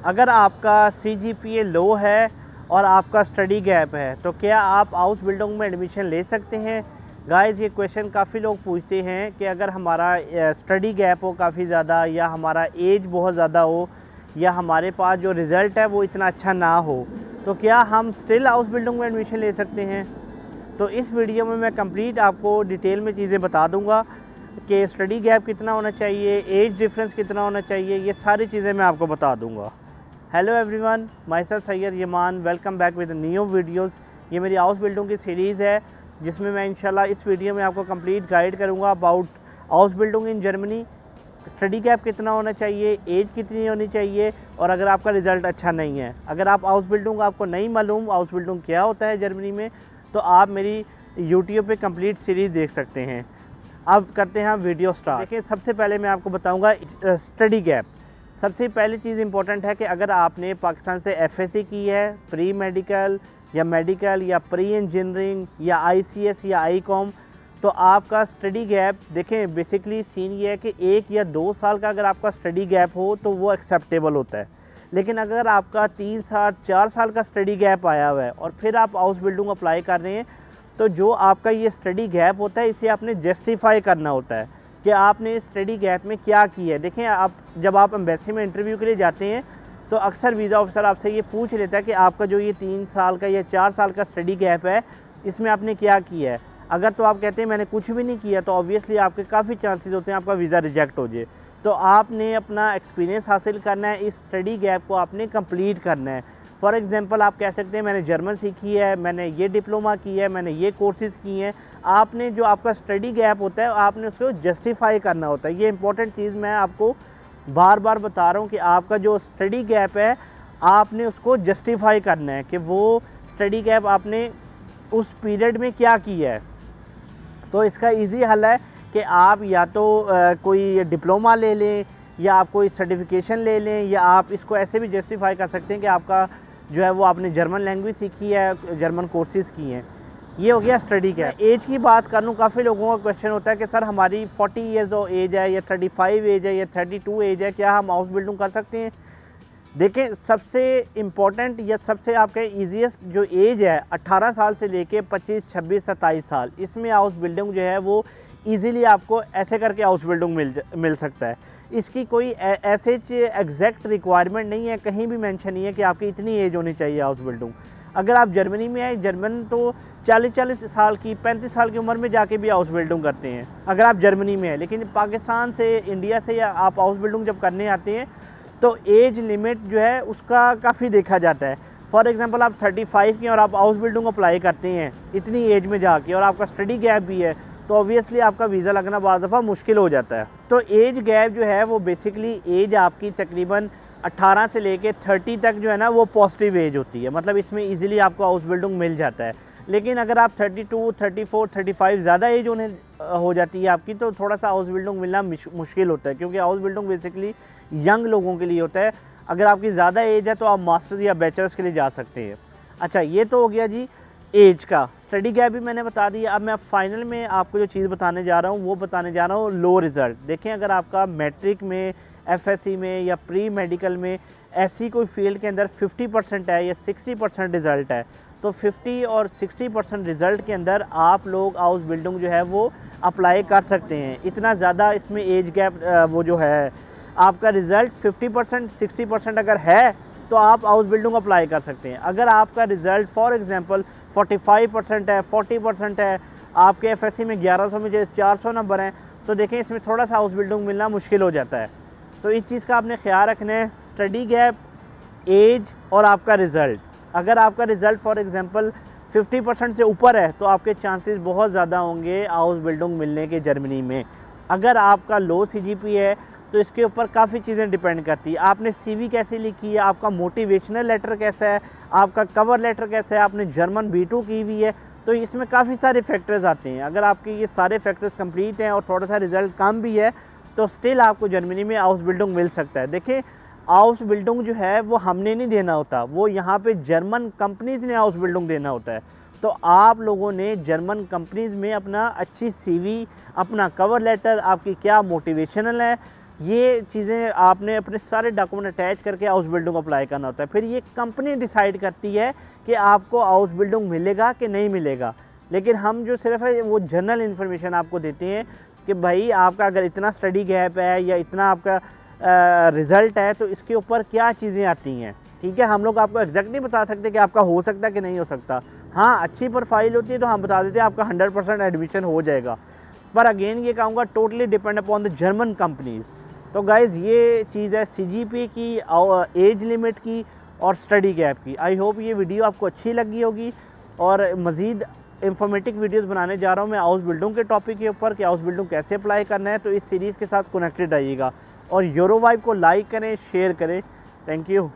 अगर आपका CGPA लो है और आपका स्टडी गैप है तो क्या आप हाउस बिल्डिंग में एडमिशन ले सकते हैं? गाइस, ये क्वेश्चन काफ़ी लोग पूछते हैं कि अगर हमारा स्टडी गैप हो काफ़ी ज़्यादा, या हमारा एज बहुत ज़्यादा हो, या हमारे पास जो रिज़ल्ट है वो इतना अच्छा ना हो, तो क्या हम स्टिल हाउस बिल्डिंग में एडमिशन ले सकते हैं? तो इस वीडियो में मैं कंप्लीट आपको डिटेल में चीज़ें बता दूंगा कि स्टडी गैप कितना होना चाहिए, एज डिफरेंस कितना होना चाहिए, ये सारी चीज़ें मैं आपको बता दूंगा। Hello everyone, my self Syed Yaman, welcome back with new videos. ये मेरी हाउस बिल्डिंग की सीरीज़ है जिसमें मैं इंशाल्लाह इस वीडियो में आपको कंप्लीट गाइड करूंगा about house building in Germany. Study gap कितना होना चाहिए, एज कितनी होनी चाहिए, और अगर आपका रिज़ल्ट अच्छा नहीं है, अगर आप हाउस बिल्डिंग आपको नहीं मालूम हाउस बिल्डिंग क्या होता है जर्मनी में, तो आप मेरी यूट्यूब पे कंप्लीट सीरीज़ देख सकते हैं। अब करते हैं वीडियो स्टार्ट। देखिए, सबसे पहले मैं आपको बताऊंगा स्टडी गैप। सबसे पहली चीज़ इंपॉर्टेंट है कि अगर आपने पाकिस्तान से FSC की है, प्री मेडिकल या मेडिकल या प्री इंजीनियरिंग या ICS या ICOM, तो आपका स्टडी गैप, देखें बेसिकली सीन ये है कि 1 या 2 साल का अगर आपका स्टडी गैप हो तो वो एक्सेप्टेबल होता है। लेकिन अगर आपका 3 साल 4 साल का स्टडी गैप आया हुआ है और फिर आप हाउस बिल्डिंग अप्लाई कर रहे हैं, तो जो आपका ये स्टडी गैप होता है इसे आपने जस्टिफाई करना होता है कि आपने स्टडी गैप में क्या किया है। देखें, आप जब आप एम्बेसी में इंटरव्यू के लिए जाते हैं तो अक्सर वीज़ा ऑफिसर आपसे ये पूछ लेता है कि आपका जो ये 3 साल का या 4 साल का स्टडी गैप है इसमें आपने क्या किया है। अगर तो आप कहते हैं मैंने कुछ भी नहीं किया, तो ऑब्वियसली आपके काफ़ी चांसेस होते हैं आपका वीज़ा रिजेक्ट हो जाए। तो आपने अपना एक्सपीरियंस हासिल करना है, इस स्टडी गैप को आपने कंप्लीट करना है। फॉर एग्जांपल आप कह सकते हैं मैंने जर्मन सीखी है, मैंने ये डिप्लोमा की है, मैंने ये कोर्सेज़ किए हैं। आपने जो आपका स्टडी गैप होता है आपने उसको जस्टिफाई करना होता है। ये इंपॉर्टेंट चीज़ मैं आपको बार बार बता रहा हूँ कि आपका जो स्टडी गैप है आपने उसको जस्टिफाई करना है कि वो स्टडी गैप आपने उस पीरियड में क्या किया है। तो इसका इजी हल है कि आप या तो कोई डिप्लोमा ले लें, या आप कोई सर्टिफिकेशन ले लें, या आप इसको ऐसे भी जस्टिफाई कर सकते हैं कि आपका जो है वो आपने जर्मन लैंग्वेज सीखी है, जर्मन कोर्सेज़ किए हैं। ये हो गया स्टडी का। एज की बात कर लूँ, काफ़ी लोगों का क्वेश्चन होता है कि सर हमारी 40 ईयर्स एज है, या 35 एज है, या 32 एज है, क्या हम हाउस बिल्डिंग कर सकते हैं? देखें, सबसे इम्पॉर्टेंट या सबसे आपके ईजीएस्ट जो एज है 18 साल से लेके 25, 26, 27 साल, इसमें हाउस बिल्डिंग जो है वो ईज़िली आपको ऐसे करके हाउस बिल्डिंग मिल सकता है। इसकी कोई ऐसे एग्जैक्ट रिक्वायरमेंट नहीं है, कहीं भी मेंशन नहीं है कि आपकी इतनी एज होनी चाहिए हाउस बिल्डिंग। अगर आप जर्मनी में आए, जर्मन तो 40 साल की 35 साल की उम्र में जाके भी हाउस बिल्डिंग करते हैं अगर आप जर्मनी में हैं। लेकिन पाकिस्तान से, इंडिया से या आप हाउस बिल्डिंग जब करने आते हैं तो एज लिमिट जो है उसका काफ़ी देखा जाता है। फॉर एग्जांपल आप 35 की और आप हाउस बिल्डिंग अप्लाई करते हैं इतनी एज में जाके, और आपका स्टडी गैप भी है, तो ऑब्वियसली आपका वीज़ा लगना बहुत दफ़ा मुश्किल हो जाता है। तो एज गैप जो है वो बेसिकली एज आपकी तकरीबन 18 से लेके 30 तक जो है ना वो पॉजिटिव एज होती है, मतलब इसमें इजीली आपको हाउस बिल्डिंग मिल जाता है। लेकिन अगर आप 32, 34, 35 ज़्यादा एज हो जाती है आपकी, तो थोड़ा सा हाउस बिल्डिंग मिलना मुश्किल होता है, क्योंकि हाउस बिल्डिंग बेसिकली यंग लोगों के लिए होता है। अगर आपकी ज़्यादा एज है तो आप मास्टर्स या बैचलर्स के लिए जा सकते हैं। अच्छा, ये तो हो गया जी एज का। स्टडी गैप भी मैंने बता दिया। अब मैं फाइनल में आपको जो चीज़ बताने जा रहा हूँ वो बताने जा रहा हूँ लो रिज़ल्ट। देखें, अगर आपका मैट्रिक में, FSC में या प्री मेडिकल में ऐसी कोई फील्ड के अंदर 50% है या 60% रिज़ल्ट है, तो 50 और 60% रिज़ल्ट के अंदर आप लोग हाउस बिल्डिंग जो है वो अप्लाई कर सकते हैं। इतना ज़्यादा इसमें एज गैप वो जो है आपका रिज़ल्ट 50% 60% अगर है तो आप हाउस बिल्डिंग अप्लाई कर सकते हैं। अगर आपका रिज़ल्ट फॉर एग्जांपल 45% है, 40% है, आपके FSC में 1100 में जो 400 नंबर हैं, तो देखें इसमें थोड़ा सा हाउस बिल्डिंग मिलना मुश्किल हो जाता है। तो इस चीज़ का आपने ख्याल रखना है, स्टडी गैप, एज और आपका रिज़ल्ट। अगर आपका रिज़ल्ट फॉर एग्जांपल 50% से ऊपर है तो आपके चांसेस बहुत ज़्यादा होंगे हाउस बिल्डिंग मिलने के जर्मनी में। अगर आपका लो CGPA है तो इसके ऊपर काफ़ी चीज़ें डिपेंड करती है। आपने CV कैसे लिखी है, आपका मोटिवेशनल लेटर कैसा है, आपका कवर लेटर कैसा है, आपने जर्मन B2 की हुई है, तो इसमें काफ़ी सारे फैक्टर्स आते हैं। अगर आपके ये सारे फैक्टर्स कंप्लीट हैं और थोड़ा सा रिज़ल्ट कम भी है तो स्टिल आपको जर्मनी में हाउस बिल्डिंग मिल सकता है। देखिए, हाउस बिल्डिंग जो है वो हमने नहीं देना होता, वो यहाँ पे जर्मन कंपनीज़ ने हाउस बिल्डिंग देना होता है। तो आप लोगों ने जर्मन कंपनीज़ में अपना अच्छी CV, अपना कवर लेटर, आपकी क्या मोटिवेशनल है, ये चीज़ें आपने अपने सारे डॉक्यूमेंट अटैच करके हाउस बिल्डिंग अप्लाई करना होता है। फिर ये कंपनी डिसाइड करती है कि आपको हाउस बिल्डिंग मिलेगा कि नहीं मिलेगा। लेकिन हम जो सिर्फ है वो जनरल इन्फॉर्मेशन आपको देते हैं कि भाई आपका अगर इतना स्टडी गैप है या इतना आपका रिज़ल्ट है तो इसके ऊपर क्या चीज़ें आती हैं। ठीक है, हम लोग आपको एग्जैक्ट नहीं बता सकते कि आपका हो सकता है कि नहीं हो सकता। हाँ, अच्छी प्रोफाइल होती है तो हम बता देते हैं आपका 100% एडमिशन हो जाएगा। पर अगेन ये कहूँगा totally depend upon the German companies. तो गाइज़ ये चीज़ है CGPA की, एज लिमिट की और स्टडी गैप की। आई होप ये वीडियो आपको अच्छी लगी होगी और मज़ीद इंफॉर्मेटिव वीडियोस बनाने जा रहा हूँ मैं हाउस बिल्डिंग के टॉपिक के ऊपर कि हाउस बिल्डिंग कैसे अप्लाई करना है। तो इस सीरीज़ के साथ कनेक्टेड रहिएगा और यूरो वाइब को लाइक करें, शेयर करें। Thank you.